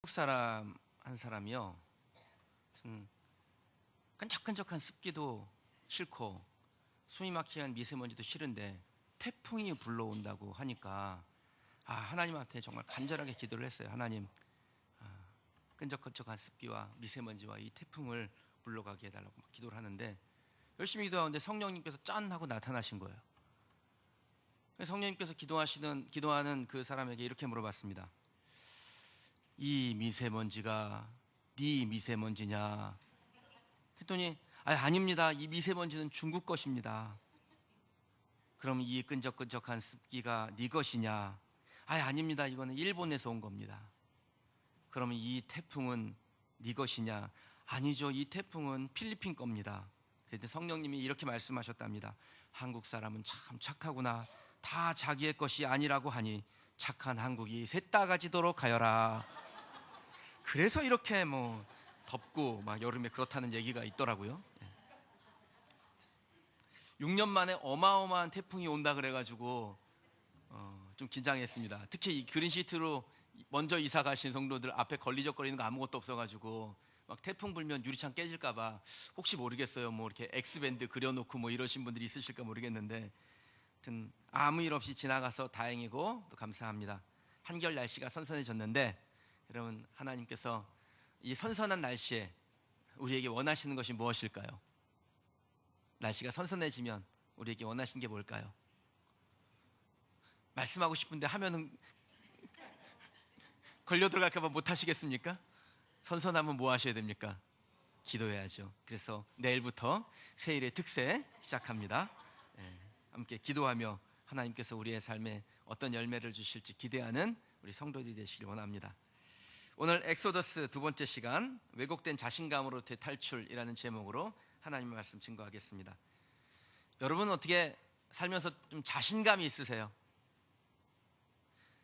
한국 사람 한 사람이요. 끈적끈적한 습기도 싫고 숨이 막히는 미세먼지도 싫은데 태풍이 불러온다고 하니까 하나님한테 정말 간절하게 기도를 했어요. 하나님, 끈적끈적한 습기와 미세먼지와 이 태풍을 불러가게 해달라고 막 기도를 하는데 열심히 기도하는데 성령님께서 짠 하고 나타나신 거예요. 성령님께서 기도하는 그 사람에게 이렇게 물어봤습니다. 이 미세먼지가 네 미세먼지냐? 했더니 아닙니다. 이 미세먼지는 중국 것입니다. 그럼 이 끈적끈적한 습기가 네 것이냐? 아닙니다. 이거는 일본에서 온 겁니다. 그러면 이 태풍은 네 것이냐? 아니죠. 이 태풍은 필리핀 겁니다. 그런데 성령님이 이렇게 말씀하셨답니다. 한국 사람은 참 착하구나. 다 자기의 것이 아니라고 하니 착한 한국이 셋다가지도록 하여라. 그래서 이렇게 덥고 막 여름에 그렇다는 얘기가 있더라고요. 6년 만에 어마어마한 태풍이 온다 그래가지고 좀 긴장했습니다. 특히 이 그린시트로 먼저 이사 가신 성도들 앞에 걸리적거리는 거 아무것도 없어가지고 막 태풍 불면 유리창 깨질까봐 혹시 모르겠어요. 이렇게 엑스밴드 그려놓고 이러신 분들이 있으실까 모르겠는데, 하여튼 아무 일 없이 지나가서 다행이고 또 감사합니다. 한결 날씨가 선선해졌는데, 여러분, 하나님께서 이 선선한 날씨에 우리에게 원하시는 것이 무엇일까요? 날씨가 선선해지면 우리에게 원하시는 게 뭘까요? 말씀하고 싶은데 하면은 걸려 들어갈까봐 못 하시겠습니까? 선선하면 뭐 하셔야 됩니까? 기도해야죠. 그래서 내일부터 세일의 특세 시작합니다. 함께 기도하며 하나님께서 우리의 삶에 어떤 열매를 주실지 기대하는 우리 성도들이 되시길 원합니다. 오늘 엑소더스 두 번째 시간, 왜곡된 자신감으로 대탈출이라는 제목으로 하나님의 말씀 증거하겠습니다. 여러분은 어떻게 살면서 좀 자신감이 있으세요?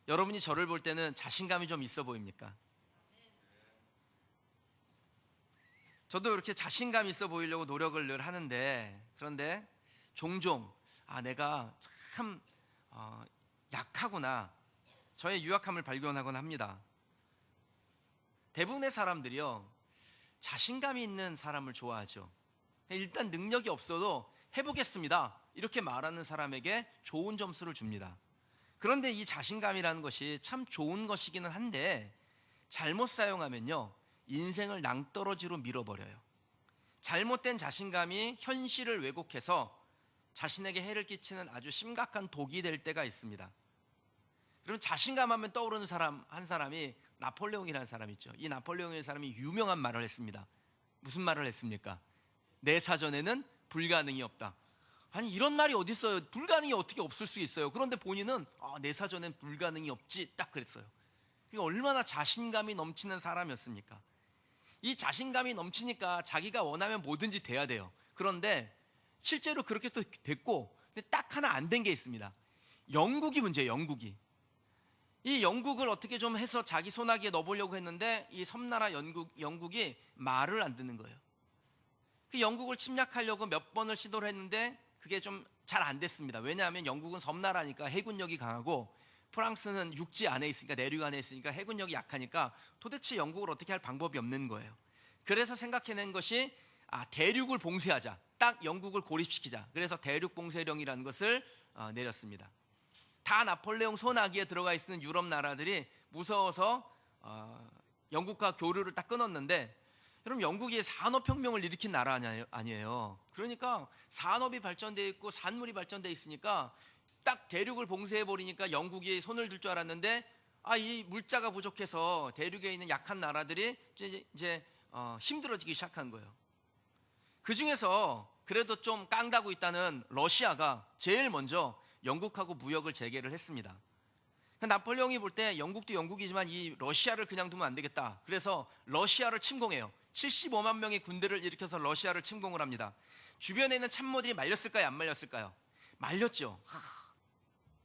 여러분이 저를 볼 때는 자신감이 좀 있어 보입니까? 저도 이렇게 자신감 있어 보이려고 노력을 늘 하는데, 그런데 종종 내가 참 약하구나, 저의 유약함을 발견하곤 합니다. 대부분의 사람들이요, 자신감이 있는 사람을 좋아하죠. 일단 능력이 없어도 해보겠습니다 이렇게 말하는 사람에게 좋은 점수를 줍니다. 그런데 이 자신감이라는 것이 참 좋은 것이기는 한데 잘못 사용하면요, 인생을 낭떠러지로 밀어버려요. 잘못된 자신감이 현실을 왜곡해서 자신에게 해를 끼치는 아주 심각한 독이 될 때가 있습니다. 그럼 자신감 하면 떠오르는 사람 한 사람이 나폴레옹이라는 사람이 있죠. 이 나폴레옹이라는 사람이 유명한 말을 했습니다. 무슨 말을 했습니까? 내 사전에는 불가능이 없다. 아니, 이런 말이 어디 있어요? 불가능이 어떻게 없을 수 있어요? 그런데 본인은 내 사전엔 불가능이 없지, 딱 그랬어요. 그게 얼마나 자신감이 넘치는 사람이었습니까? 이 자신감이 넘치니까 자기가 원하면 뭐든지 돼야 돼요. 그런데 실제로 그렇게 또 됐고, 근데 딱 하나 안 된 게 있습니다. 영국이 문제예요. 이 영국을 어떻게 좀 해서 자기 손아귀에 넣어보려고 했는데 이 섬나라 영국이 말을 안 듣는 거예요. 그 영국을 침략하려고 몇 번을 시도를 했는데 그게 좀 잘 안 됐습니다. 왜냐하면 영국은 섬나라니까 해군력이 강하고 프랑스는 육지 안에 있으니까, 내륙 안에 있으니까 해군력이 약하니까 도대체 영국을 어떻게 할 방법이 없는 거예요. 그래서 생각해낸 것이 대륙을 봉쇄하자, 딱 영국을 고립시키자. 그래서 대륙 봉쇄령이라는 것을 내렸습니다. 다 나폴레옹 손아귀에 들어가 있는 유럽 나라들이 무서워서 영국과 교류를 딱 끊었는데, 여러분, 영국이 산업혁명을 일으킨 나라 아니에요. 그러니까 산업이 발전되어 있고 산물이 발전되어 있으니까 딱 대륙을 봉쇄해버리니까 영국이 손을 들 줄 알았는데 이 물자가 부족해서 대륙에 있는 약한 나라들이 이제 힘들어지기 시작한 거예요. 그 중에서 그래도 좀 깡다구 있다는 러시아가 제일 먼저 영국하고 무역을 재개를 했습니다. 나폴레옹이 볼 때 영국도 영국이지만 이 러시아를 그냥 두면 안 되겠다. 그래서 러시아를 침공해요. 75만 명의 군대를 일으켜서 러시아를 침공을 합니다. 주변에 있는 참모들이 말렸을까요? 안 말렸을까요? 말렸죠.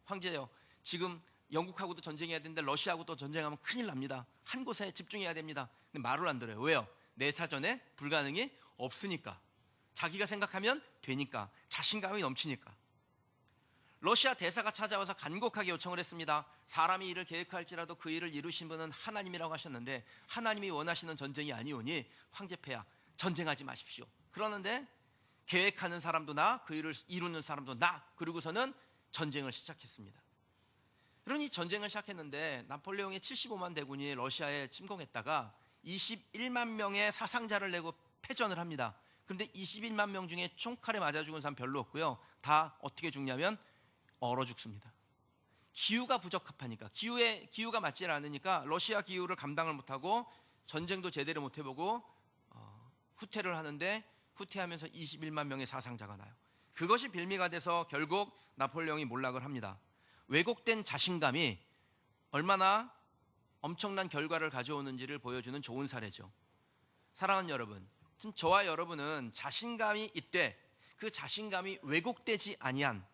황제요, 지금 영국하고도 전쟁해야 되는데 러시아하고도 전쟁하면 큰일 납니다. 한 곳에 집중해야 됩니다. 근데 말을 안 들어요. 왜요? 내 사전에 불가능이 없으니까. 자기가 생각하면 되니까. 자신감이 넘치니까. 러시아 대사가 찾아와서 간곡하게 요청을 했습니다. 사람이 일을 계획할지라도 그 일을 이루신 분은 하나님이라고 하셨는데 하나님이 원하시는 전쟁이 아니오니 황제폐하 전쟁하지 마십시오. 그러는데 계획하는 사람도 나, 그 일을 이루는 사람도 나, 그리고서는 전쟁을 시작했습니다. 그러니 전쟁을 시작했는데 나폴레옹의 75만 대군이 러시아에 침공했다가 21만 명의 사상자를 내고 패전을 합니다. 그런데 21만 명 중에 총칼에 맞아 죽은 사람 별로 없고요. 다 어떻게 죽냐면 얼어 죽습니다. 기후가 부적합하니까, 기후가 맞지 않으니까 러시아 기후를 감당을 못하고 전쟁도 제대로 못 해보고 후퇴를 하는데 후퇴하면서 21만 명의 사상자가 나요. 그것이 빌미가 돼서 결국 나폴레옹이 몰락을 합니다. 왜곡된 자신감이 얼마나 엄청난 결과를 가져오는지를 보여주는 좋은 사례죠. 사랑하는 여러분, 저와 여러분은 자신감이 있되 그 자신감이 왜곡되지 아니한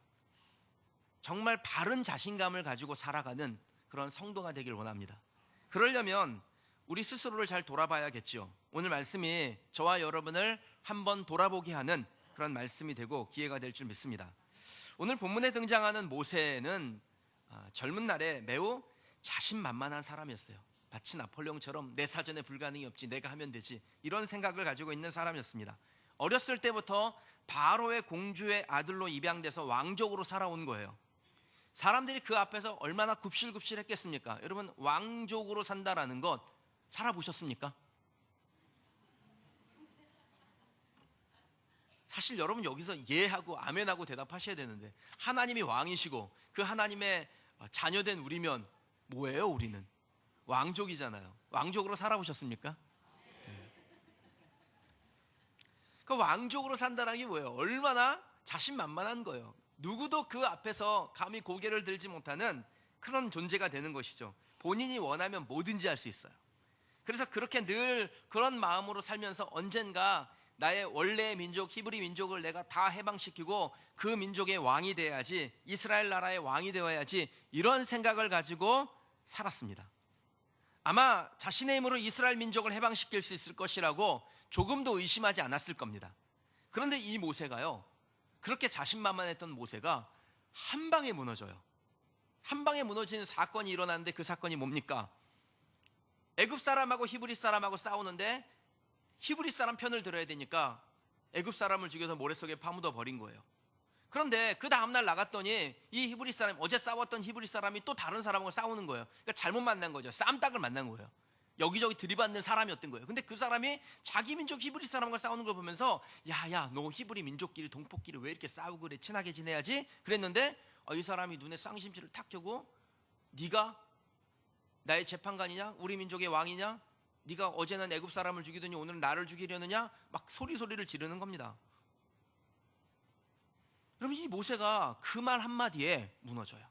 정말 바른 자신감을 가지고 살아가는 그런 성도가 되길 원합니다. 그러려면 우리 스스로를 잘 돌아봐야겠죠. 오늘 말씀이 저와 여러분을 한번 돌아보게 하는 그런 말씀이 되고 기회가 될 줄 믿습니다. 오늘 본문에 등장하는 모세는 젊은 날에 매우 자신만만한 사람이었어요. 마치 나폴레옹처럼 내 사전에 불가능이 없지, 내가 하면 되지, 이런 생각을 가지고 있는 사람이었습니다. 어렸을 때부터 바로의 공주의 아들로 입양돼서 왕족으로 살아온 거예요. 사람들이 그 앞에서 얼마나 굽실굽실했겠습니까? 여러분, 왕족으로 산다라는 것 살아보셨습니까? 사실 여러분 여기서 예하고 아멘하고 대답하셔야 되는데, 하나님이 왕이시고 그 하나님의 자녀된 우리면 뭐예요? 우리는 왕족이잖아요. 왕족으로 살아보셨습니까? 그 왕족으로 산다는 게 뭐예요? 얼마나 자신만만한 거예요. 누구도 그 앞에서 감히 고개를 들지 못하는 그런 존재가 되는 것이죠. 본인이 원하면 뭐든지 할 수 있어요. 그래서 그렇게 늘 그런 마음으로 살면서 언젠가 나의 원래의 민족 히브리 민족을 내가 다 해방시키고 그 민족의 왕이 돼야지, 이스라엘 나라의 왕이 되어야지, 이런 생각을 가지고 살았습니다. 아마 자신의 힘으로 이스라엘 민족을 해방시킬 수 있을 것이라고 조금도 의심하지 않았을 겁니다. 그런데 이 모세가요, 그렇게 자신만만했던 모세가 한 방에 무너져요. 한 방에 무너지는 사건이 일어났는데 그 사건이 뭡니까? 애굽 사람하고 히브리 사람하고 싸우는데 히브리 사람 편을 들어야 되니까 애굽 사람을 죽여서 모래 속에 파묻어 버린 거예요. 그런데 그 다음날 나갔더니 이 히브리 사람, 어제 싸웠던 히브리 사람이 또 다른 사람하고 싸우는 거예요. 그러니까 잘못 만난 거죠. 쌈딱을 만난 거예요. 여기저기 들이받는 사람이었던 거예요. 근데 그 사람이 자기 민족 히브리 사람과 싸우는 걸 보면서 야야, 너 히브리 민족끼리 동포끼리 왜 이렇게 싸우고 그래, 친하게 지내야지 그랬는데 이 사람이 눈에 쌍심지를 탁 켜고 네가 나의 재판관이냐? 우리 민족의 왕이냐? 네가 어제는 애굽 사람을 죽이더니 오늘은 나를 죽이려느냐? 막 소리를 지르는 겁니다. 그럼 이 모세가 그 말 한마디에 무너져요.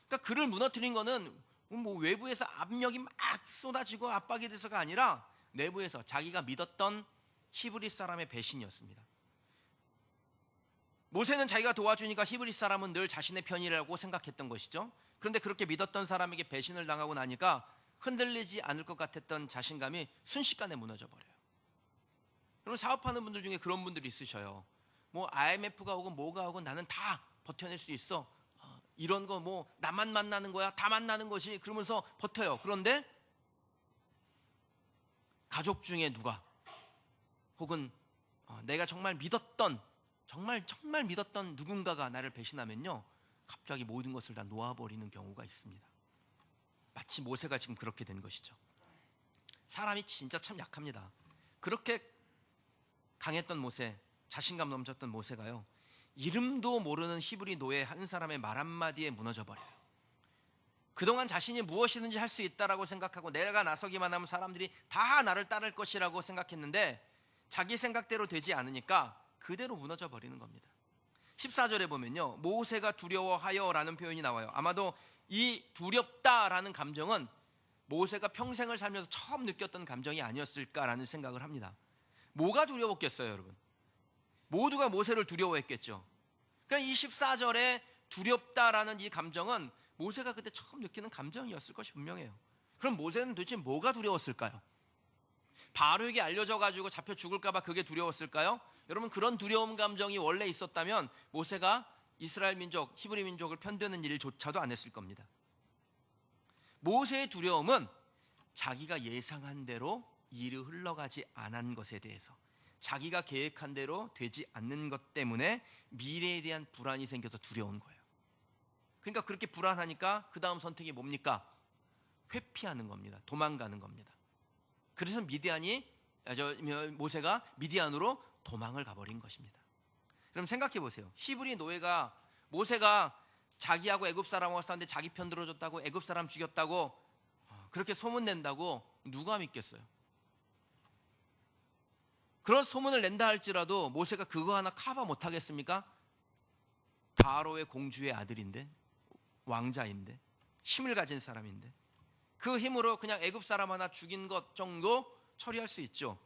그러니까 그를 무너뜨린 거는 뭐 외부에서 압력이 막 쏟아지고 압박이 돼서가 아니라 내부에서 자기가 믿었던 히브리 사람의 배신이었습니다. 모세는 자기가 도와주니까 히브리 사람은 늘 자신의 편이라고 생각했던 것이죠. 그런데 그렇게 믿었던 사람에게 배신을 당하고 나니까 흔들리지 않을 것 같았던 자신감이 순식간에 무너져 버려요. 여러분, 사업하는 분들 중에 그런 분들이 있으셔요. 뭐 IMF가 오고 뭐가 오고 나는 다 버텨낼 수 있어. 이런 거 뭐 나만 만나는 거야, 다 만나는 것이, 그러면서 버텨요. 그런데 가족 중에 누가, 혹은 내가 정말 믿었던, 정말 믿었던 누군가가 나를 배신하면요, 갑자기 모든 것을 다 놓아버리는 경우가 있습니다. 마치 모세가 지금 그렇게 된 것이죠. 사람이 진짜 참 약합니다. 그렇게 강했던 모세, 자신감 넘쳤던 모세가요, 이름도 모르는 히브리 노예 한 사람의 말 한마디에 무너져 버려요. 그동안 자신이 무엇이든지 할 수 있다라고 생각하고 내가 나서기만 하면 사람들이 다 나를 따를 것이라고 생각했는데 자기 생각대로 되지 않으니까 그대로 무너져 버리는 겁니다. 14절에 보면요, 모세가 두려워하여 라는 표현이 나와요. 아마도 이 두렵다라는 감정은 모세가 평생을 살면서 처음 느꼈던 감정이 아니었을까라는 생각을 합니다. 뭐가 두려웠겠어요, 여러분? 모두가 모세를 두려워했겠죠. 그러니까 이 14절에 두렵다라는 이 감정은 모세가 그때 처음 느끼는 감정이었을 것이 분명해요. 그럼 모세는 도대체 뭐가 두려웠을까요? 바로에게 알려져 가지고 잡혀 죽을까 봐 그게 두려웠을까요? 여러분, 그런 두려움 감정이 원래 있었다면 모세가 이스라엘 민족, 히브리 민족을 편드는 일조차도 안 했을 겁니다. 모세의 두려움은 자기가 예상한 대로 일이 흘러가지 않은 것에 대해서, 자기가 계획한 대로 되지 않는 것 때문에 미래에 대한 불안이 생겨서 두려운 거예요. 그러니까 그렇게 불안하니까 그 다음 선택이 뭡니까? 회피하는 겁니다. 도망가는 겁니다. 그래서 모세가 미디안으로 도망을 가버린 것입니다. 그럼 생각해 보세요. 히브리 노예가 모세가 자기하고 애굽 사람하고 싸웠는데 자기 편 들어줬다고, 애굽 사람 죽였다고 그렇게 소문낸다고 누가 믿겠어요? 그런 소문을 낸다 할지라도 모세가 그거 하나 커버 못하겠습니까? 바로의 공주의 아들인데, 왕자인데, 힘을 가진 사람인데, 그 힘으로 그냥 애굽 사람 하나 죽인 것 정도 처리할 수 있죠.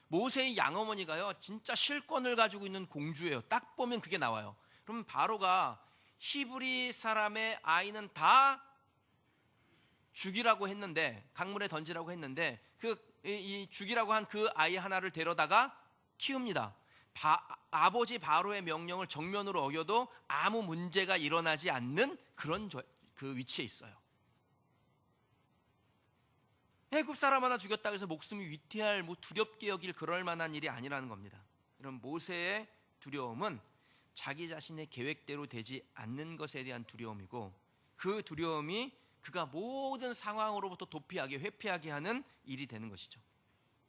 모세의 양어머니가요, 진짜 실권을 가지고 있는 공주예요. 딱 보면 그게 나와요. 그럼 바로가 히브리 사람의 아이는 다 죽이라고 했는데, 강물에 던지라고 했는데, 이 죽이라고 한 그 아이 하나를 데려다가 키웁니다. 아버지 바로의 명령을 정면으로 어겨도 아무 문제가 일어나지 않는 그런 그 위치에 있어요. 애굽 사람 하나 죽였다고 해서 목숨이 위태할, 두렵게 여길 그럴 만한 일이 아니라는 겁니다. 이런 모세의 두려움은 자기 자신의 계획대로 되지 않는 것에 대한 두려움이고, 그 두려움이 그가 모든 상황으로부터 도피하게, 회피하게 하는 일이 되는 것이죠.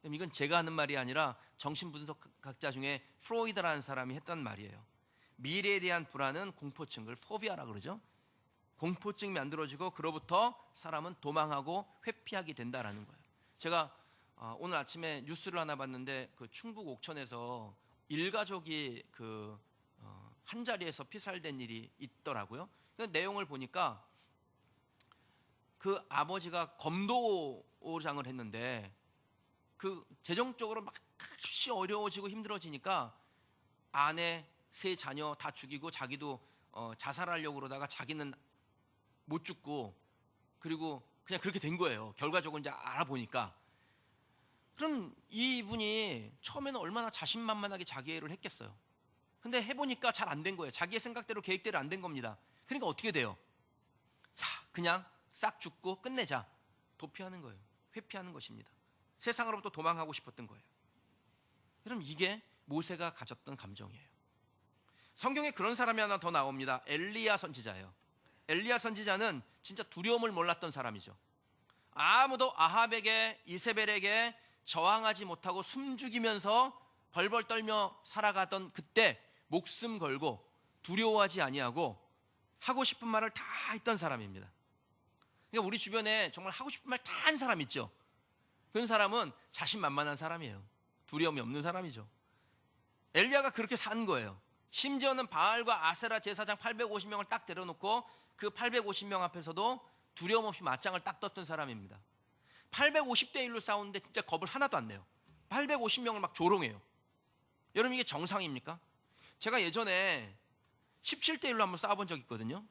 이건 제가 하는 말이 아니라 정신분석학자 중에 프로이드라는 사람이 했던 말이에요. 미래에 대한 불안은 공포증, 그걸 포비아라 그러죠. 공포증이 만들어지고 그로부터 사람은 도망하고 회피하게 된다라는 거예요. 제가 오늘 아침에 뉴스를 하나 봤는데, 그 충북 옥천에서 일가족이 한 자리에서 피살된 일이 있더라고요. 그 내용을 보니까 그 아버지가 검도장을 했는데 그 재정적으로 막 몹시 어려워지고 힘들어지니까 아내, 세 자녀 다 죽이고 자기도 자살하려고 그러다가 자기는 못 죽고, 그리고 그냥 그렇게 된 거예요. 결과적으로 이제 알아보니까. 그럼 이분이 처음에는 얼마나 자신만만하게 자기 일을 했겠어요. 근데 해보니까 잘 안 된 거예요. 자기의 생각대로, 계획대로 안 된 겁니다. 그러니까 어떻게 돼요? 그냥 싹 죽고 끝내자. 도피하는 거예요. 회피하는 것입니다. 세상으로부터 도망하고 싶었던 거예요. 그럼 이게 모세가 가졌던 감정이에요. 성경에 그런 사람이 하나 더 나옵니다. 엘리야 선지자예요. 엘리야 선지자는 진짜 두려움을 몰랐던 사람이죠. 아무도 아합에게, 이세벨에게 저항하지 못하고 숨죽이면서 벌벌 떨며 살아가던 그때 목숨 걸고 두려워하지 아니하고 하고 싶은 말을 다 했던 사람입니다. 그러니까 우리 주변에 정말 하고 싶은 말 다 한 사람 있죠. 그런 사람은 자신만만한 사람이에요. 두려움이 없는 사람이죠. 엘리야가 그렇게 산 거예요. 심지어는 바알과 아세라 제사장 850명을 딱 데려놓고 그 850명 앞에서도 두려움 없이 맞짱을 딱 떴던 사람입니다. 850대 1로 싸우는데 진짜 겁을 하나도 안 내요. 850명을 막 조롱해요. 여러분, 이게 정상입니까? 제가 예전에 17대 1로 한번 싸워본 적이 있거든요.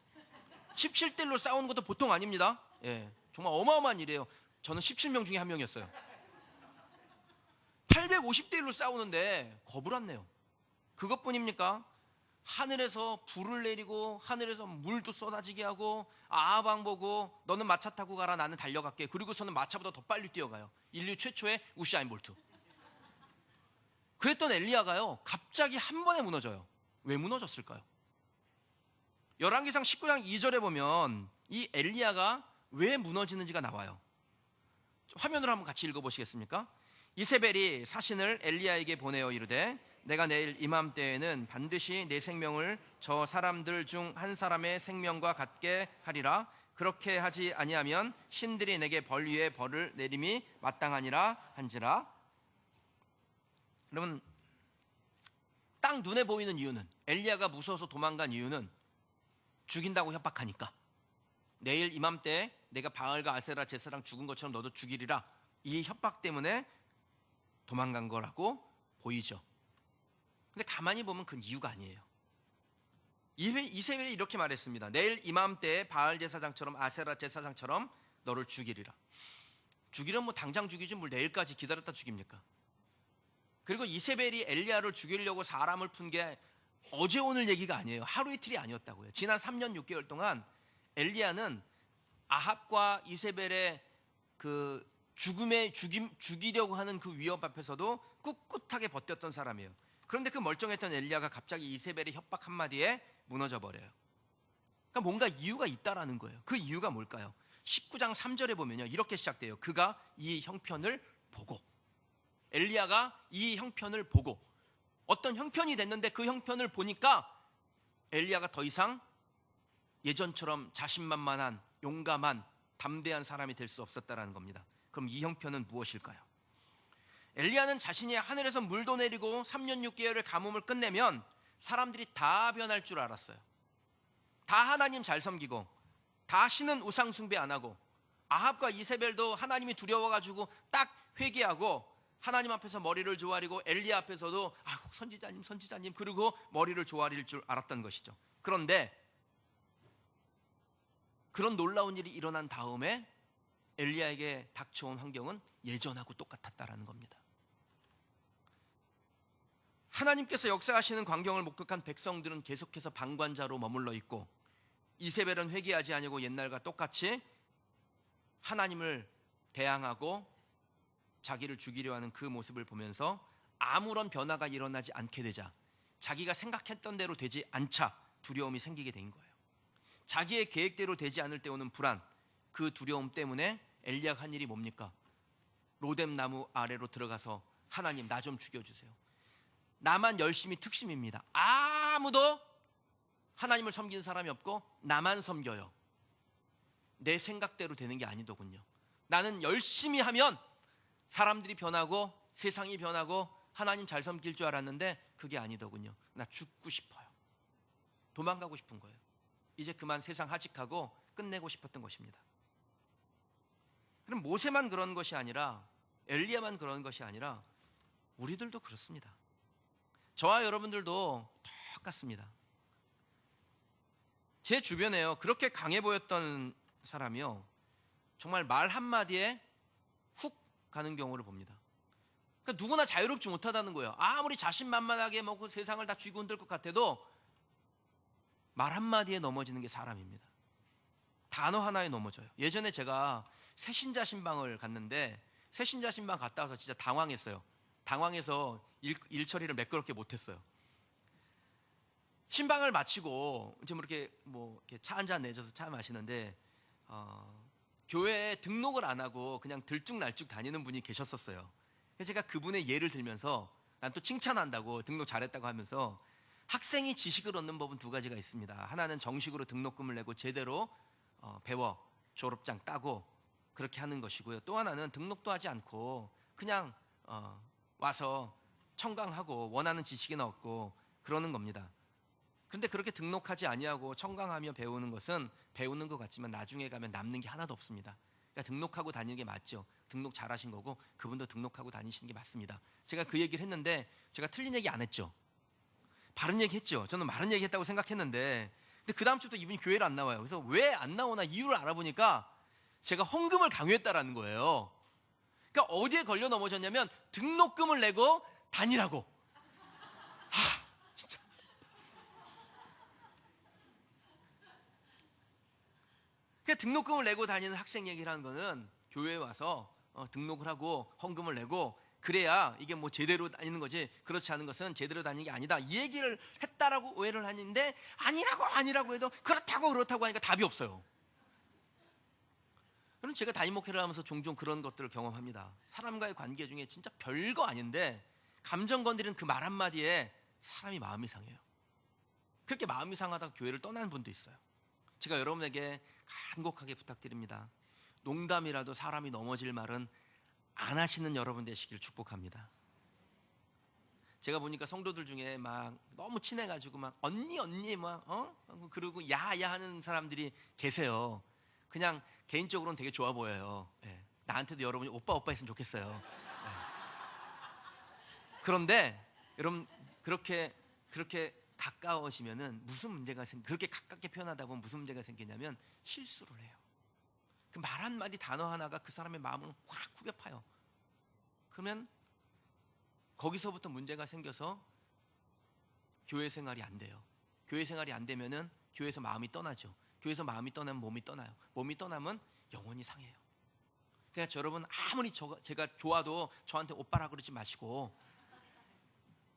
17대 1로 싸우는 것도 보통 아닙니다. 예, 정말 어마어마한 일이에요. 저는 17명 중에 한 명이었어요. 850대 1로 싸우는데 겁을 안 내요. 그것뿐입니까? 하늘에서 불을 내리고 하늘에서 물도 쏟아지게 하고 아합 보고 너는 마차 타고 가라, 나는 달려갈게. 그리고서는 마차보다 더 빨리 뛰어가요. 인류 최초의 우사인 볼트. 그랬던 엘리야가요, 갑자기 한 번에 무너져요. 왜 무너졌을까요? 열왕기상 19장 2절에 보면 이 엘리야가 왜 무너지는지가 나와요. 화면으로 한번 같이 읽어보시겠습니까? 이세벨이 사신을 엘리야에게 보내어 이르되 내가 내일 이맘때에는 반드시 내 생명을 저 사람들 중 한 사람의 생명과 같게 하리라. 그렇게 하지 아니하면 신들이 내게 벌 위에 벌을 내림이 마땅하니라 한지라. 여러분, 딱 눈에 보이는 이유는, 엘리야가 무서워서 도망간 이유는 죽인다고 협박하니까, 내일 이맘때에 내가 바알과 아세라 제사장 죽은 것처럼 너도 죽이리라, 이 협박 때문에 도망간 거라고 보이죠. 근데 가만히 보면 그건 이유가 아니에요. 이세벨이 이렇게 말했습니다. 내일 이맘때에 바알 제사장처럼 아세라 제사장처럼 너를 죽이리라. 죽이려면 당장 죽이지 뭘 내일까지 기다렸다 죽입니까? 그리고 이세벨이 엘리야를 죽이려고 사람을 푼 게 어제 오늘 얘기가 아니에요. 하루 이틀이 아니었다고요. 지난 3년 6개월 동안 엘리야는 아합과 이세벨의 그 죽이려고 하는 그 위협 앞에서도 꿋꿋하게 버텼던 사람이에요. 그런데 그 멀쩡했던 엘리야가 갑자기 이세벨의 협박 한마디에 무너져 버려요. 그러니까 뭔가 이유가 있다라는 거예요. 그 이유가 뭘까요? 19장 3절에 보면요, 이렇게 시작돼요. 그가 이 형편을 보고, 엘리야가 이 형편을 보고, 어떤 형편이 됐는데 그 형편을 보니까 엘리야가 더 이상 예전처럼 자신만만한 용감한 담대한 사람이 될 수 없었다라는 겁니다. 그럼 이 형편은 무엇일까요? 엘리야는 자신이 하늘에서 물도 내리고 3년 6개월의 가뭄을 끝내면 사람들이 다 변할 줄 알았어요. 다 하나님 잘 섬기고, 다시는 우상 숭배 안 하고, 아합과 이세벨도 하나님이 두려워가지고 딱 회개하고 하나님 앞에서 머리를 조아리고, 엘리야 앞에서도 선지자님 그러고 머리를 조아릴 줄 알았던 것이죠. 그런데 그런 놀라운 일이 일어난 다음에 엘리야에게 닥쳐온 환경은 예전하고 똑같았다라는 겁니다. 하나님께서 역사하시는 광경을 목격한 백성들은 계속해서 방관자로 머물러 있고, 이세벨은 회개하지 아니고 옛날과 똑같이 하나님을 대항하고 자기를 죽이려 하는 그 모습을 보면서 아무런 변화가 일어나지 않게 되자, 자기가 생각했던 대로 되지 않자 두려움이 생기게 된 거예요. 자기의 계획대로 되지 않을 때 오는 불안, 그 두려움 때문에 엘리야가 한 일이 뭡니까? 로뎀 나무 아래로 들어가서 하나님 나 좀 죽여주세요. 나만 열심히 특심입니다. 아무도 하나님을 섬기는 사람이 없고 나만 섬겨요. 내 생각대로 되는 게 아니더군요. 나는 열심히 하면 사람들이 변하고 세상이 변하고 하나님 잘 섬길 줄 알았는데 그게 아니더군요. 나 죽고 싶어요. 도망가고 싶은 거예요. 이제 그만 세상 하직하고 끝내고 싶었던 것입니다. 그럼 모세만 그런 것이 아니라, 엘리야만 그런 것이 아니라 우리들도 그렇습니다. 저와 여러분들도 똑같습니다. 제 주변에요, 그렇게 강해 보였던 사람이요, 정말 말 한마디에 훅 가는 경우를 봅니다. 그러니까 누구나 자유롭지 못하다는 거예요. 아무리 자신만만하게 그 세상을 다 쥐고 흔들 것 같아도 말 한마디에 넘어지는 게 사람입니다. 단어 하나에 넘어져요. 예전에 제가 새신자 신방을 갔는데, 새신자 신방 갔다 와서 진짜 당황했어요. 당황해서 일 처리를 매끄럽게 못했어요. 신방을 마치고 이제 이렇게 차 한 잔 내줘서 차 마시는데, 교회에 등록을 안 하고 그냥 들쭉날쭉 다니는 분이 계셨었어요. 그래서 제가 그분의 예를 들면서, 난 또 칭찬한다고 등록 잘했다고 하면서, 학생이 지식을 얻는 법은 두 가지가 있습니다. 하나는 정식으로 등록금을 내고 제대로 배워 졸업장 따고 그렇게 하는 것이고요. 또 하나는 등록도 하지 않고 그냥 와서 청강하고 원하는 지식이나 얻고 그러는 겁니다. 그런데 그렇게 등록하지 아니하고 청강하며 배우는 것은 배우는 것 같지만 나중에 가면 남는 게 하나도 없습니다. 그러니까 등록하고 다니는 게 맞죠. 등록 잘하신 거고 그분도 등록하고 다니시는 게 맞습니다. 제가 그 얘기를 했는데 제가 틀린 얘기 안 했죠. 바른 얘기 했죠. 저는 바른 얘기 했다고 생각했는데, 근데 그 다음 주부터 이분이 교회를 안 나와요. 그래서 왜 안 나오나 이유를 알아보니까 제가 헌금을 강요했다라는 거예요. 그러니까 어디에 걸려 넘어졌냐면 등록금을 내고 다니라고. 진짜. 그러니까 등록금을 내고 다니는 학생 얘기를 하는 거는 교회에 와서 등록을 하고 헌금을 내고 그래야 이게 제대로 다니는 거지, 그렇지 않은 것은 제대로 다니는 게 아니다, 이 얘기를 했다라고 오해를 하는데, 아니라고 해도 그렇다고 하니까 답이 없어요. 그럼 제가 담임 목회를 하면서 종종 그런 것들을 경험합니다. 사람과의 관계 중에 진짜 별거 아닌데 감정 건드리는 그 말 한마디에 사람이 마음이 상해요. 그렇게 마음이 상하다가 교회를 떠나는 분도 있어요. 제가 여러분에게 간곡하게 부탁드립니다. 농담이라도 사람이 넘어질 말은 안 하시는 여러분 되시길 축복합니다. 제가 보니까 성도들 중에 막 너무 친해가지고 막 언니 그러고 야야 하는 사람들이 계세요. 그냥 개인적으로는 되게 좋아 보여요. 예. 나한테도 여러분이 오빠 했으면 좋겠어요. 예. 그런데 여러분 그렇게 가까워지면은 무슨 문제가 그렇게 가깝게 표현하다 보면 무슨 문제가 생기냐면 실수를 해요. 그 말 한마디 단어 하나가 그 사람의 마음을 확 후벼 파요. 그러면 거기서부터 문제가 생겨서 교회 생활이 안 돼요. 교회 생활이 안 되면은 교회에서 마음이 떠나죠. 교회에서 마음이 떠나면 몸이 떠나요. 몸이 떠나면 영혼이 상해요. 그러니까 여러분, 아무리 제가 좋아도 저한테 오빠라 그러지 마시고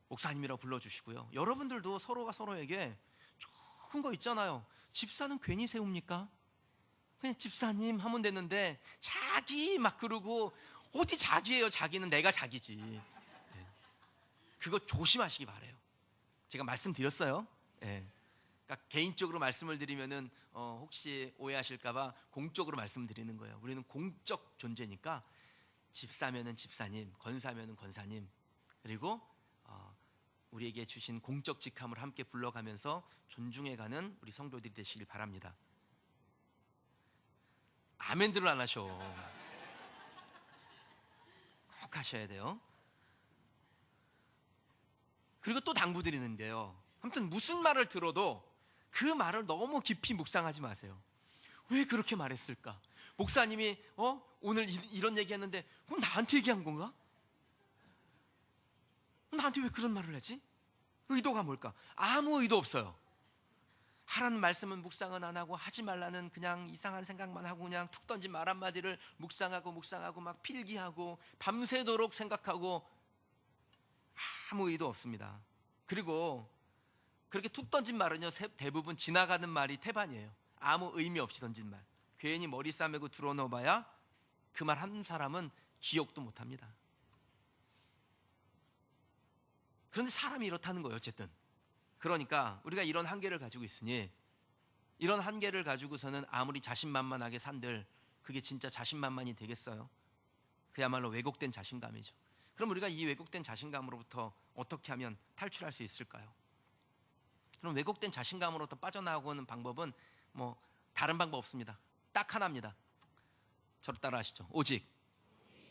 목사님이라고 불러주시고요. 여러분들도 서로가 서로에게 좋은 거 있잖아요. 집사는 괜히 세웁니까? 그냥 집사님 하면 되는데 자기 막 그러고, 어디 자기예요. 자기는 내가 자기지. 네. 그거 조심하시기 바래요. 제가 말씀드렸어요. 네. 그러니까 개인적으로 말씀을 드리면은 혹시 오해하실까봐 공적으로 말씀드리는 거예요. 우리는 공적 존재니까 집사면은 집사님, 권사면은 권사님, 그리고 우리에게 주신 공적 직함을 함께 불러가면서 존중해가는 우리 성도들이 되시길 바랍니다. 아멘들을 안 하셔. 꼭 하셔야 돼요. 그리고 또 당부드리는데요, 아무튼 무슨 말을 들어도 그 말을 너무 깊이 묵상하지 마세요. 왜 그렇게 말했을까? 목사님이 오늘 이런 얘기했는데 그럼 나한테 얘기한 건가? 나한테 왜 그런 말을 하지? 의도가 뭘까? 아무 의도 없어요. 하라는 말씀은 묵상은 안 하고, 하지 말라는 그냥 이상한 생각만 하고, 그냥 툭 던진 말 한마디를 묵상하고 막 필기하고 밤새도록 생각하고, 아무 의도 없습니다. 그리고 그렇게 툭 던진 말은요, 대부분 지나가는 말이 태반이에요. 아무 의미 없이 던진 말. 괜히 머리 싸매고 들어넣어봐야 그 말 한 사람은 기억도 못합니다. 그런데 사람이 이렇다는 거예요, 어쨌든. 그러니까 우리가 이런 한계를 가지고 있으니, 이런 한계를 가지고서는 아무리 자신만만하게 산들 그게 진짜 자신만만이 되겠어요? 그야말로 왜곡된 자신감이죠. 그럼 우리가 이 왜곡된 자신감으로부터 어떻게 하면 탈출할 수 있을까요? 그럼 왜곡된 자신감으로부터 빠져나오는 방법은 다른 방법 없습니다. 딱 하나입니다. 저를 따라 하시죠. 오직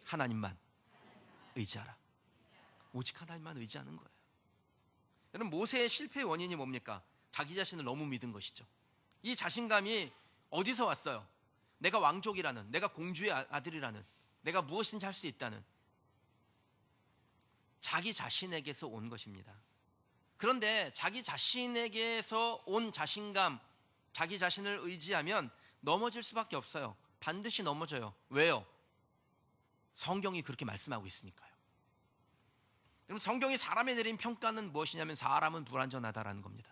하나님만 의지하라. 오직 하나님만 의지하는 거예요. 여러분, 모세의 실패의 원인이 뭡니까? 자기 자신을 너무 믿은 것이죠. 이 자신감이 어디서 왔어요? 내가 왕족이라는, 내가 공주의 아들이라는, 내가 무엇인지 할 수 있다는 자기 자신에게서 온 것입니다. 그런데 자기 자신에게서 온 자신감, 자기 자신을 의지하면 넘어질 수밖에 없어요. 반드시 넘어져요. 왜요? 성경이 그렇게 말씀하고 있으니까요. 여러분, 성경이 사람에 내린 평가는 무엇이냐면 사람은 불완전하다라는 겁니다.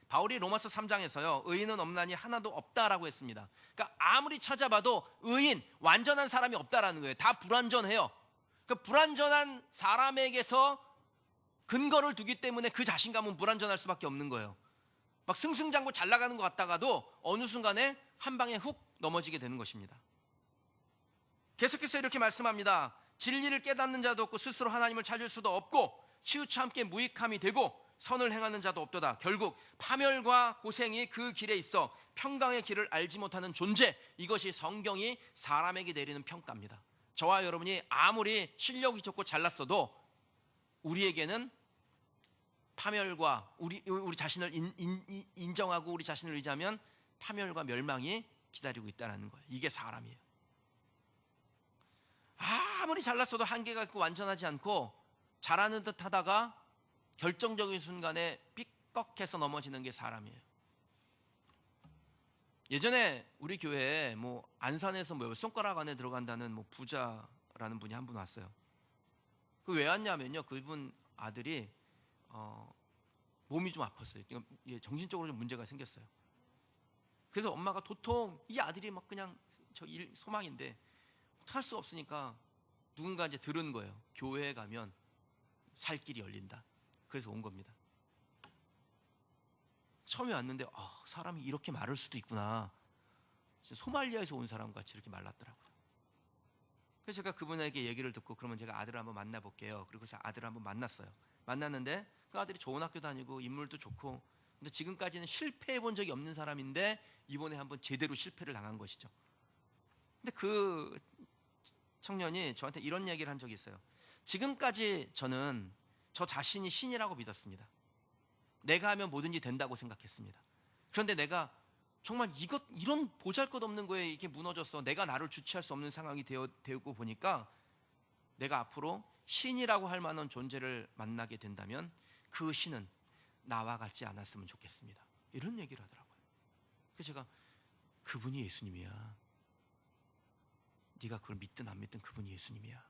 바울이 로마서 3장에서요, 의인은 없나니 하나도 없다라고 했습니다. 그러니까 아무리 찾아봐도 의인, 완전한 사람이 없다라는 거예요. 다 불완전해요. 그러니까 불완전한 사람에게서 근거를 두기 때문에 그 자신감은 불완전할 수밖에 없는 거예요. 막 승승장구 잘 나가는 것 같다가도 어느 순간에 한 방에 훅 넘어지게 되는 것입니다. 계속해서 이렇게 말씀합니다. 진리를 깨닫는 자도 없고 스스로 하나님을 찾을 수도 없고 치우쳐 함께 무익함이 되고 선을 행하는 자도 없도다. 결국 파멸과 고생이 그 길에 있어 평강의 길을 알지 못하는 존재, 이것이 성경이 사람에게 내리는 평가입니다. 저와 여러분이 아무리 실력이 좋고 잘났어도 우리에게는 파멸과 우리 자신을 인정하고 우리 자신을 의지하면 파멸과 멸망이 기다리고 있다는 거예요. 이게 사람이에요. 아무리 잘났어도 한계가 있고 완전하지 않고 잘하는 듯 하다가 결정적인 순간에 삐걱해서 넘어지는 게 사람이에요. 예전에 우리 교회에 안산에서 손가락 안에 들어간다는 부자라는 분이 한 분 왔어요. 그 왜 왔냐면요, 그분 아들이 몸이 좀 아팠어요. 정신적으로 좀 문제가 생겼어요. 그래서 엄마가 도통 이 아들이 막 그냥 소망인데 할 수 없으니까 누군가 이제 들은 거예요. 교회에 가면 살 길이 열린다. 그래서 온 겁니다. 처음에 왔는데 사람이 이렇게 마를 수도 있구나. 소말리아에서 온 사람 같이 이렇게 말랐더라고요. 그래서 제가 그분에게 얘기를 듣고, 그러면 제가 아들을 한번 만나볼게요. 그리고 아들을 한번 만났어요. 만났는데 그 아들이 좋은 학교 다니고 인물도 좋고, 근데 지금까지는 실패해 본 적이 없는 사람인데 이번에 한번 제대로 실패를 당한 것이죠. 근데 그 청년이 저한테 이런 얘기를 한 적이 있어요. 지금까지 저는 저 자신이 신이라고 믿었습니다. 내가 하면 뭐든지 된다고 생각했습니다. 그런데 내가 정말 이런 보잘것없는 거에 이렇게 무너졌어. 내가 나를 주체할 수 없는 상황이 되고 보니까 내가 앞으로 신이라고 할 만한 존재를 만나게 된다면 그 신은 나와 같지 않았으면 좋겠습니다. 이런 얘기를 하더라고요. 그래서 제가 그분이 예수님이야. 네가 그걸 믿든 안 믿든 그분이 예수님이야.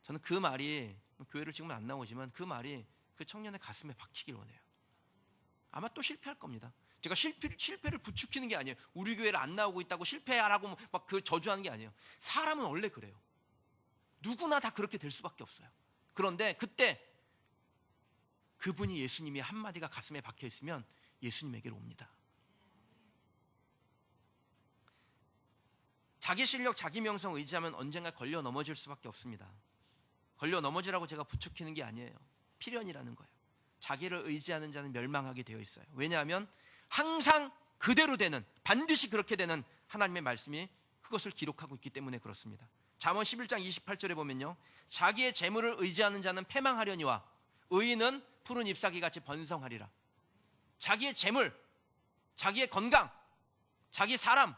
저는 그 말이, 교회를 지금은 안 나오지만 그 말이 그 청년의 가슴에 박히길 원해요. 아마 또 실패할 겁니다. 제가 실패를 부추기는 게 아니에요. 우리 교회를 안 나오고 있다고 실패하라고 막 그 저주하는 게 아니에요. 사람은 원래 그래요. 누구나 다 그렇게 될 수밖에 없어요. 그런데 그때 그분이 예수님이 한마디가 가슴에 박혀 있으면 예수님에게로 옵니다. 자기 실력, 자기 명성 의지하면 언젠가 걸려 넘어질 수밖에 없습니다. 걸려 넘어지라고 제가 부추기는 게 아니에요. 필연이라는 거예요. 자기를 의지하는 자는 멸망하게 되어 있어요. 왜냐하면 항상 그대로 되는, 반드시 그렇게 되는 하나님의 말씀이 그것을 기록하고 있기 때문에 그렇습니다. 잠언 11장 28절에 보면요, 자기의 재물을 의지하는 자는 패망하려니와 의인은 푸른 잎사귀같이 번성하리라. 자기의 재물, 자기의 건강, 자기 사람,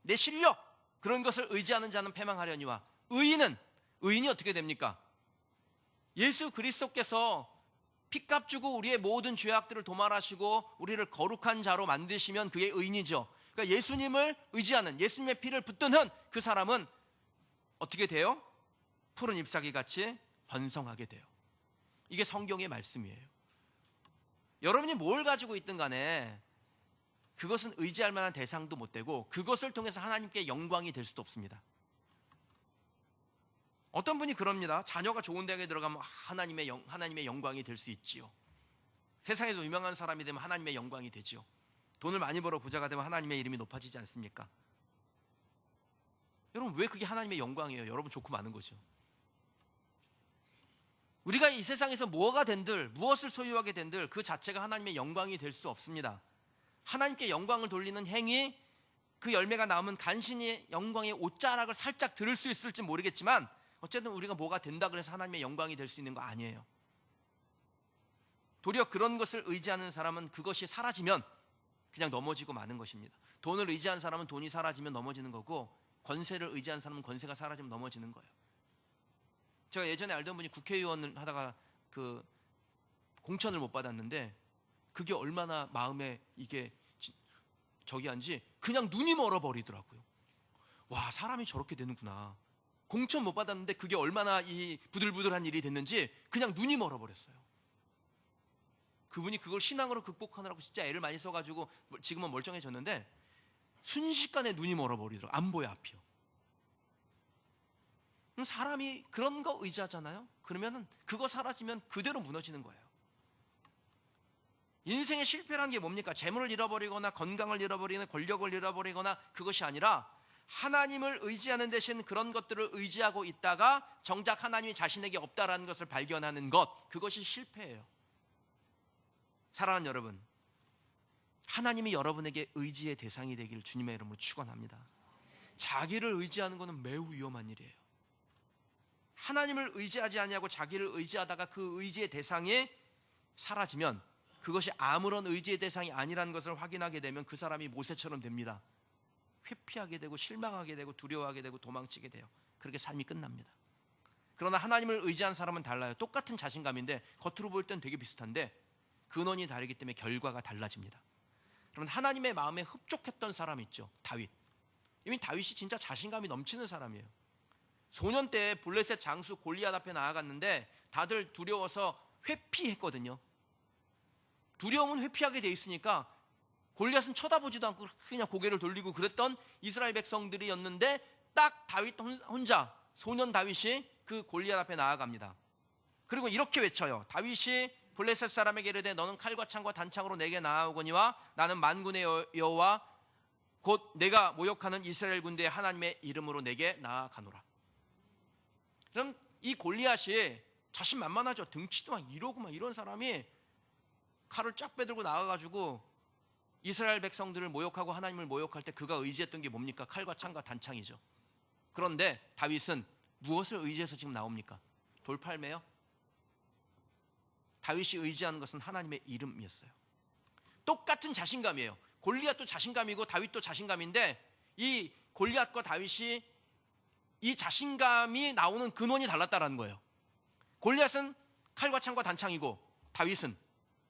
내 실력, 그런 것을 의지하는 자는 패망하려니와 의인이 어떻게 됩니까? 예수 그리스도께서 피값 주고 우리의 모든 죄악들을 도말하시고 우리를 거룩한 자로 만드시면 그게 의인이죠. 그러니까 예수님을 의지하는, 예수님의 피를 붙드는 그 사람은 어떻게 돼요? 푸른 잎사귀같이 번성하게 돼요. 이게 성경의 말씀이에요. 여러분이 뭘 가지고 있든 간에 그것은 의지할 만한 대상도 못 되고 그것을 통해서 하나님께 영광이 될 수도 없습니다. 어떤 분이 그럽니다. 자녀가 좋은 대학에 들어가면 하나님의 영광이 될 수 있지요. 세상에서 유명한 사람이 되면 하나님의 영광이 되지요. 돈을 많이 벌어 부자가 되면 하나님의 이름이 높아지지 않습니까? 여러분, 왜 그게 하나님의 영광이에요? 여러분 좋고 많은 거죠. 우리가 이 세상에서 뭐가 된들, 무엇을 소유하게 된들 그 자체가 하나님의 영광이 될 수 없습니다. 하나님께 영광을 돌리는 행위, 그 열매가 나오면 간신히 영광의 옷자락을 살짝 들을 수 있을지 모르겠지만 어쨌든 우리가 뭐가 된다 그래서 하나님의 영광이 될 수 있는 거 아니에요. 도리어 그런 것을 의지하는 사람은 그것이 사라지면 그냥 넘어지고 마는 것입니다. 돈을 의지하는 사람은 돈이 사라지면 넘어지는 거고, 권세를 의지하는 사람은 권세가 사라지면 넘어지는 거예요. 제가 예전에 알던 분이 국회의원을 하다가 그 공천을 못 받았는데 그게 얼마나 마음에 이게 저기 한지 그냥 눈이 멀어버리더라고요. 와, 사람이 저렇게 되는구나. 공천 못 받았는데 그게 얼마나 이 부들부들한 일이 됐는지 그냥 눈이 멀어버렸어요. 그분이 그걸 신앙으로 극복하느라고 진짜 애를 많이 써가지고 지금은 멀쩡해졌는데 순식간에 눈이 멀어버리더라고요. 안 보여, 앞이요. 사람이 그런 거 의지하잖아요. 그러면은 그거 사라지면 그대로 무너지는 거예요. 인생의 실패라는 게 뭡니까? 재물을 잃어버리거나 건강을 잃어버리거나 권력을 잃어버리거나 그것이 아니라 하나님을 의지하는 대신 그런 것들을 의지하고 있다가 정작 하나님이 자신에게 없다라는 것을 발견하는 것, 그것이 실패예요. 사랑하는 여러분, 하나님이 여러분에게 의지의 대상이 되기를 주님의 이름으로 축원합니다. 자기를 의지하는 것은 매우 위험한 일이에요. 하나님을 의지하지 아니하고 자기를 의지하다가 그 의지의 대상이 사라지면 그것이 아무런 의지의 대상이 아니라는 것을 확인하게 되면 그 사람이 모세처럼 됩니다. 회피하게 되고 실망하게 되고 두려워하게 되고 도망치게 돼요. 그렇게 삶이 끝납니다. 그러나 하나님을 의지한 사람은 달라요. 똑같은 자신감인데 겉으로 보일 땐 되게 비슷한데 근원이 다르기 때문에 결과가 달라집니다. 그러면 하나님의 마음에 흡족했던 사람 있죠. 다윗. 이미 다윗이 진짜 자신감이 넘치는 사람이에요. 소년 때 블레셋 장수 골리앗 앞에 나아갔는데 다들 두려워서 회피했거든요. 두려움은 회피하게 돼 있으니까 골리앗은 쳐다보지도 않고 그냥 고개를 돌리고 그랬던 이스라엘 백성들이었는데 딱 다윗 혼자, 소년 다윗이 그 골리앗 앞에 나아갑니다. 그리고 이렇게 외쳐요. 다윗이 블레셋 사람에게 이르되 너는 칼과 창과 단창으로 내게 나아오거니와 나는 만군의 여호와 곧 내가 모욕하는 이스라엘 군대의 하나님의 이름으로 내게 나아가노라. 그럼 이 골리앗이 자신만만하죠. 등치도 막 이러고 막 이런 사람이 칼을 쫙 빼들고 나가가지고 이스라엘 백성들을 모욕하고 하나님을 모욕할 때 그가 의지했던 게 뭡니까? 칼과 창과 단창이죠. 그런데 다윗은 무엇을 의지해서 지금 나옵니까? 돌팔매요? 다윗이 의지하는 것은 하나님의 이름이었어요. 똑같은 자신감이에요. 골리앗도 자신감이고 다윗도 자신감인데 이 골리앗과 다윗이 이 자신감이 나오는 근원이 달랐다라는 거예요. 골리앗은 칼과 창과 단창이고 다윗은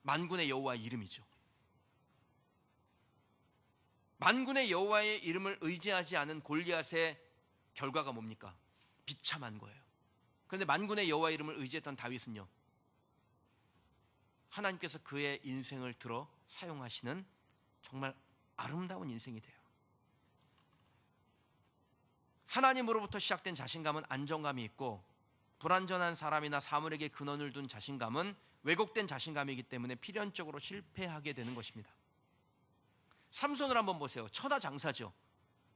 만군의 여호와의 이름이죠. 만군의 여호와의 이름을 의지하지 않은 골리앗의 결과가 뭡니까? 비참한 거예요. 그런데 만군의 여호와의 이름을 의지했던 다윗은요, 하나님께서 그의 인생을 들어 사용하시는 정말 아름다운 인생이 돼요. 하나님으로부터 시작된 자신감은 안정감이 있고, 불완전한 사람이나 사물에게 근원을 둔 자신감은 왜곡된 자신감이기 때문에 필연적으로 실패하게 되는 것입니다. 삼손을 한번 보세요. 천하장사죠.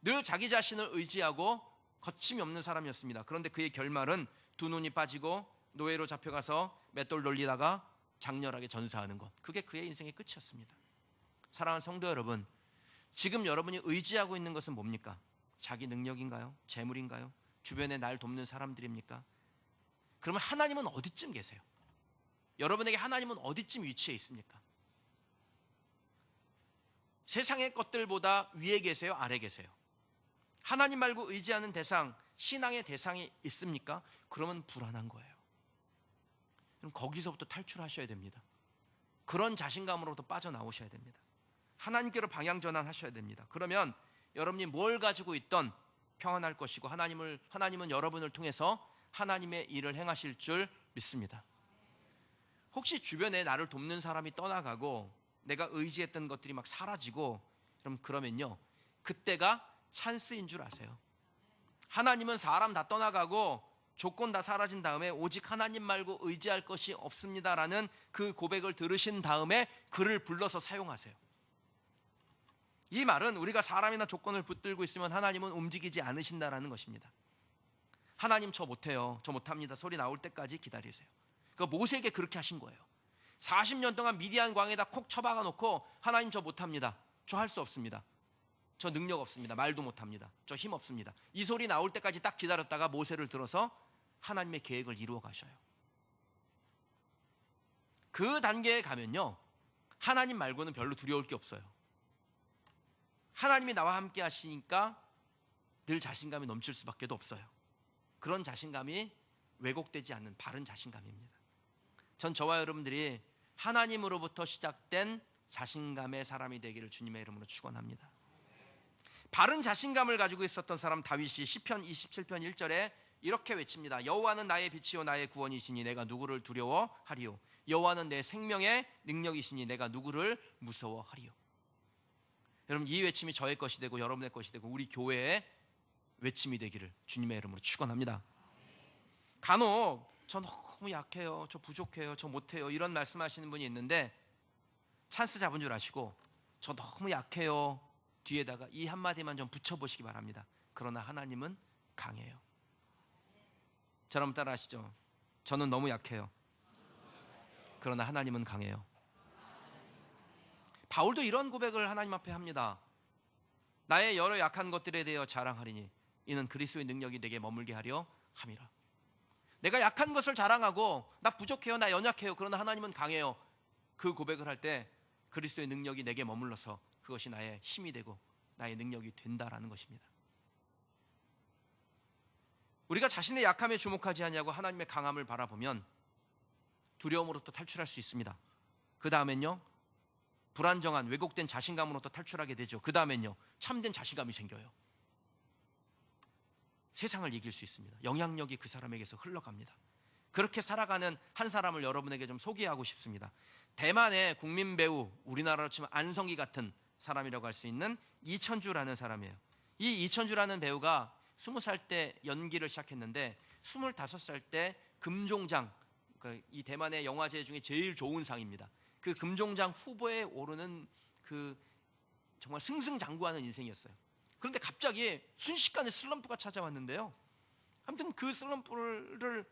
늘 자기 자신을 의지하고 거침이 없는 사람이었습니다. 그런데 그의 결말은 두 눈이 빠지고 노예로 잡혀가서 맷돌 돌리다가 장렬하게 전사하는 것, 그게 그의 인생의 끝이었습니다. 사랑하는 성도 여러분, 지금 여러분이 의지하고 있는 것은 뭡니까? 자기 능력인가요? 재물인가요? 주변에 날 돕는 사람들입니까? 그러면 하나님은 어디쯤 계세요? 여러분에게 하나님은 어디쯤 위치해 있습니까? 세상의 것들보다 위에 계세요? 아래 계세요? 하나님 말고 의지하는 대상, 신앙의 대상이 있습니까? 그러면 불안한 거예요. 그럼 거기서부터 탈출하셔야 됩니다. 그런 자신감으로부터 빠져나오셔야 됩니다. 하나님께로 방향 전환하셔야 됩니다. 그러면 여러분이 뭘 가지고 있던 평안할 것이고, 하나님은 여러분을 통해서 하나님의 일을 행하실 줄 믿습니다. 혹시 주변에 나를 돕는 사람이 떠나가고 내가 의지했던 것들이 막 사라지고, 그러면요, 그때가 찬스인 줄 아세요. 하나님은 사람 다 떠나가고 조건 다 사라진 다음에 오직 하나님 말고 의지할 것이 없습니다라는 그 고백을 들으신 다음에 그를 불러서 사용하세요. 이 말은 우리가 사람이나 조건을 붙들고 있으면 하나님은 움직이지 않으신다라는 것입니다. 하나님 저 못해요, 저 못합니다 소리 나올 때까지 기다리세요. 모세에게 그렇게 하신 거예요. 40년 동안 미디안 광에다 콕 쳐박아 놓고, 하나님 저 못합니다, 저 할 수 없습니다, 저 능력 없습니다, 말도 못합니다, 저 힘 없습니다, 이 소리 나올 때까지 딱 기다렸다가 모세를 들어서 하나님의 계획을 이루어 가셔요. 그 단계에 가면요, 하나님 말고는 별로 두려울 게 없어요. 하나님이 나와 함께 하시니까 늘 자신감이 넘칠 수밖에 없어요. 그런 자신감이 왜곡되지 않는 바른 자신감입니다. 전 저와 여러분들이 하나님으로부터 시작된 자신감의 사람이 되기를 주님의 이름으로 축원합니다. 바른 자신감을 가지고 있었던 사람 다윗이 시편 27편 1절에 이렇게 외칩니다. 여호와는 나의 빛이요 나의 구원이시니 내가 누구를 두려워하리요. 여호와는 내 생명의 능력이시니 내가 누구를 무서워하리요. 여러분, 이 외침이 저의 것이 되고 여러분의 것이 되고 우리 교회의 외침이 되기를 주님의 이름으로 축원합니다. 간혹 저 너무 약해요, 저 부족해요, 저 못해요, 이런 말씀하시는 분이 있는데 찬스 잡은 줄 아시고 저 너무 약해요 뒤에다가 이 한마디만 좀 붙여보시기 바랍니다. 그러나 하나님은 강해요. 저랑 따라 하시죠. 저는 너무 약해요, 그러나 하나님은 강해요. 바울도 이런 고백을 하나님 앞에 합니다. 나의 여러 약한 것들에 대하여 자랑하리니 이는 그리스도의 능력이 내게 머물게 하려 함이라. 내가 약한 것을 자랑하고 나 부족해요, 나 연약해요, 그러나 하나님은 강해요, 그 고백을 할 때 그리스도의 능력이 내게 머물러서 그것이 나의 힘이 되고 나의 능력이 된다라는 것입니다. 우리가 자신의 약함에 주목하지 아니하고 하나님의 강함을 바라보면 두려움으로부터 탈출할 수 있습니다. 그 다음엔요, 불안정한 왜곡된 자신감으로부터 탈출하게 되죠. 그 다음엔요, 참된 자신감이 생겨요. 세상을 이길 수 있습니다. 영향력이 그 사람에게서 흘러갑니다. 그렇게 살아가는 한 사람을 여러분에게 좀 소개하고 싶습니다. 대만의 국민 배우, 우리나라로 치면 안성기 같은 사람이라고 할 수 있는 이천주라는 사람이에요. 이 이천주라는 배우가 20살 때 연기를 시작했는데 25살 때 금종장, 이 대만의 영화제 중에 제일 좋은 상입니다. 그 금종장 후보에 오르는 그 정말 승승장구하는 인생이었어요. 그런데 갑자기 순식간에 슬럼프가 찾아왔는데요, 아무튼 그 슬럼프를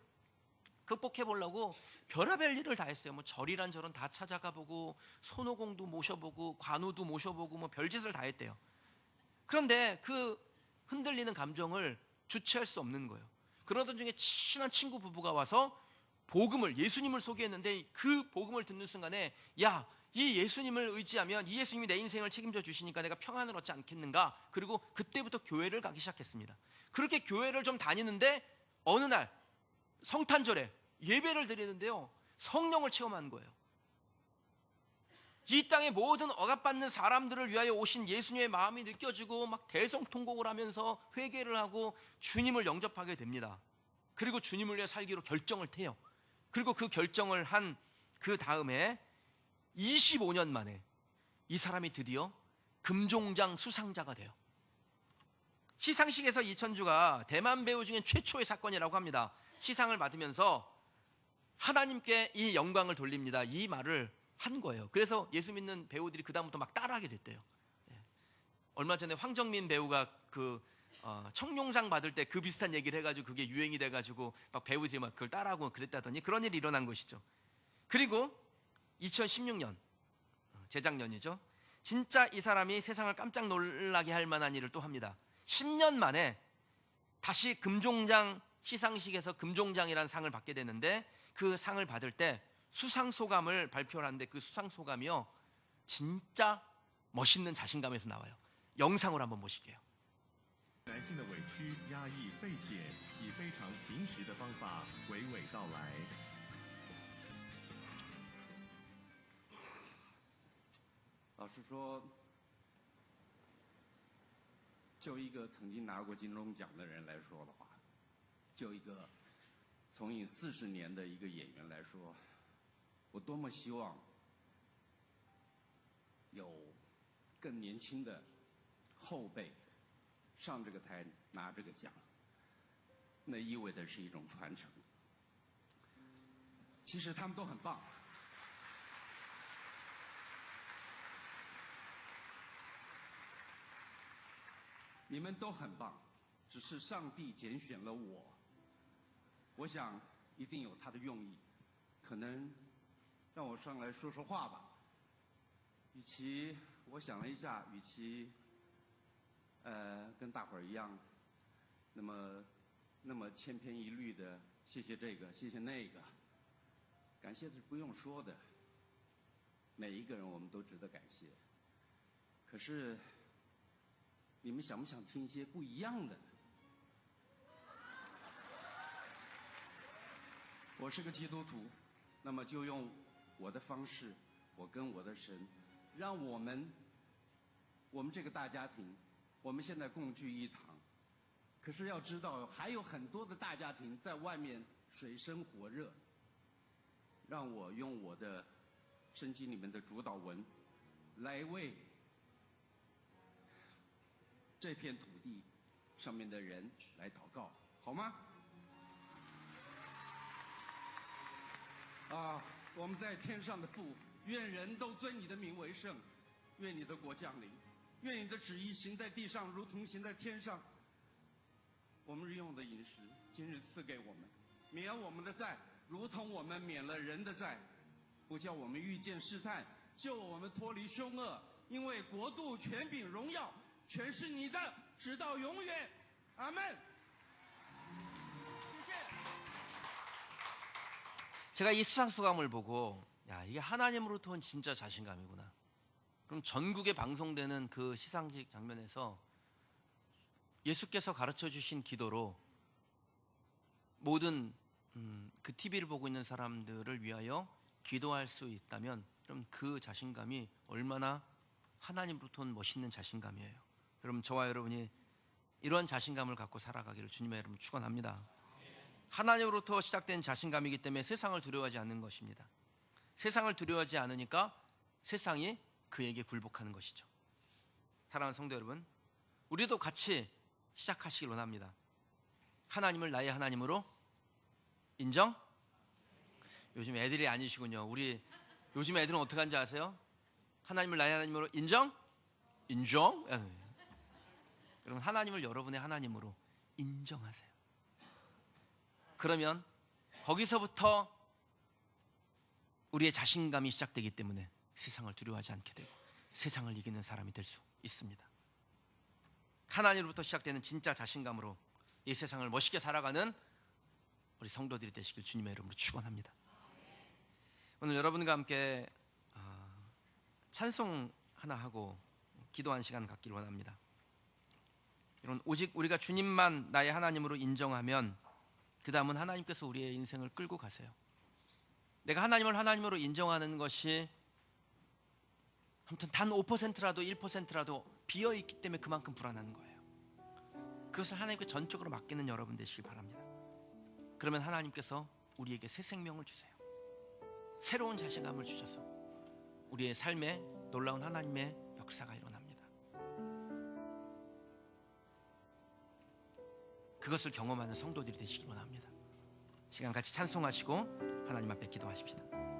극복해 보려고 별의별 일을 다 했어요. 뭐 절이란 절은 다 찾아가 보고 손오공도 모셔보고 관우도 모셔보고 뭐 별짓을 다 했대요. 그런데 그 흔들리는 감정을 주체할 수 없는 거예요. 그러던 중에 친한 친구 부부가 와서 예수님을 소개했는데 그 복음을 듣는 순간에, 야, 이 예수님을 의지하면 이 예수님이 내 인생을 책임져 주시니까 내가 평안을 얻지 않겠는가. 그리고 그때부터 교회를 가기 시작했습니다. 그렇게 교회를 좀 다니는데 어느 날 성탄절에 예배를 드리는데요, 성령을 체험한 거예요. 이 땅의 모든 억압받는 사람들을 위하여 오신 예수님의 마음이 느껴지고 막 대성통곡을 하면서 회개를 하고 주님을 영접하게 됩니다. 그리고 주님을 위해 살기로 결정을 해요. 그리고 그 결정을 한 그 다음에 25년 만에 이 사람이 드디어 금종장 수상자가 돼요. 시상식에서 이천주가 대만 배우 중에 최초의 사건이라고 합니다. 시상을 받으면서 하나님께 이 영광을 돌립니다. 이 말을 한 거예요. 그래서 예수 믿는 배우들이 그 다음부터 막 따라하게 됐대요. 얼마 전에 황정민 배우가 청룡상 받을 때 그 비슷한 얘기를 해가지고 그게 유행이 돼가지고 막 배우들이 막 그걸 따라하고 그랬다더니 그런 일이 일어난 것이죠. 그리고 2016년, 재작년이죠. 진짜 이 사람이 세상을 깜짝 놀라게 할 만한 일을 또 합니다. 10년 만에 다시 금종장 시상식에서 금종장이라는 상을 받게 되는데, 그 상을 받을 때 수상소감을 발표를 하는데 그 수상소감이요, 진짜 멋있는 자신감에서 나와요. 영상으로 한번 보실게요. 男性的委屈、压抑、费解，以非常平实的方法娓娓道来。老实说，就一个曾经拿过金钟奖的人来说的话，就一个从影40年的一个演员来说，我多么希望有更年轻的后辈上这个台拿这个奖，那意味着是一种传承。其实他们都很棒，你们都很棒，只是上帝拣选了我。我想一定有他的用意，可能让我上来说说话吧。与其我想了一下，与其跟大伙儿一样，那么千篇一律的谢谢这个谢谢那个，感谢是不用说的，每一个人我们都值得感谢。可是你们想不想听一些不一样的？我是个基督徒，那么就用我的方式，我跟我的神，让我们这个大家庭，我们现在共聚一堂。可是要知道，还有很多的大家庭在外面水深火热。让我用我的圣经里面的主祷文，来为这片土地上面的人来祷告，好吗？我们在天上的父，愿人都尊你的名为圣，愿你的国降临，愿你的旨意行在地上，如同行在天上。我们日用的饮食，今日赐给我们，免我们的债，如同我们免了人的债，不叫我们遇见试探，救我们脱离凶恶。因为国度、权柄、荣耀，全是你的，直到永远。阿门。 제가 이 수상소감을 보고, 야, 이게 하나님으로부터 온 진짜 자신감이구나. 그럼 전국에 방송되는 그 시상식 장면에서 예수께서 가르쳐 주신 기도로 모든 그 TV를 보고 있는 사람들을 위하여 기도할 수 있다면, 그럼 그 자신감이 얼마나 하나님으로부터 온 멋있는 자신감이에요. 그럼 저와 여러분이 이런 자신감을 갖고 살아가기를 주님의 이름으로 축원합니다. 하나님으로부터 시작된 자신감이기 때문에 세상을 두려워하지 않는 것입니다. 세상을 두려워하지 않으니까 세상이 그에게 굴복하는 것이죠. 사랑하는 성도 여러분, 우리도 같이 시작하시길 원합니다. 하나님을 나의 하나님으로 인정? 요즘 애들이 아니시군요. 우리 요즘 애들은 어떻게 하는지 아세요? 하나님을 나의 하나님으로 인정? 인정? 여러분, 하나님을 여러분의 하나님으로 인정하세요. 그러면 거기서부터 우리의 자신감이 시작되기 때문에 세상을 두려워하지 않게 되고 세상을 이기는 사람이 될 수 있습니다. 하나님으로부터 시작되는 진짜 자신감으로 이 세상을 멋있게 살아가는 우리 성도들이 되시길 주님의 이름으로 축원합니다. 오늘 여러분과 함께 찬송 하나 하고 기도한 시간 갖기를 원합니다. 여러분, 오직 우리가 주님만 나의 하나님으로 인정하면 그 다음은 하나님께서 우리의 인생을 끌고 가세요. 내가 하나님을 하나님으로 인정하는 것이 아무튼 단 5%라도 1%라도 비어 있기 때문에 그만큼 불안한 거예요. 그것을 하나님께 전적으로 맡기는 여러분 되시길 바랍니다. 그러면 하나님께서 우리에게 새 생명을 주세요. 새로운 자신감을 주셔서 우리의 삶에 놀라운 하나님의 역사가 일어납니다. 그것을 경험하는 성도들이 되시기 원합니다. 시간 같이 찬송하시고 하나님 앞에 기도하십시다.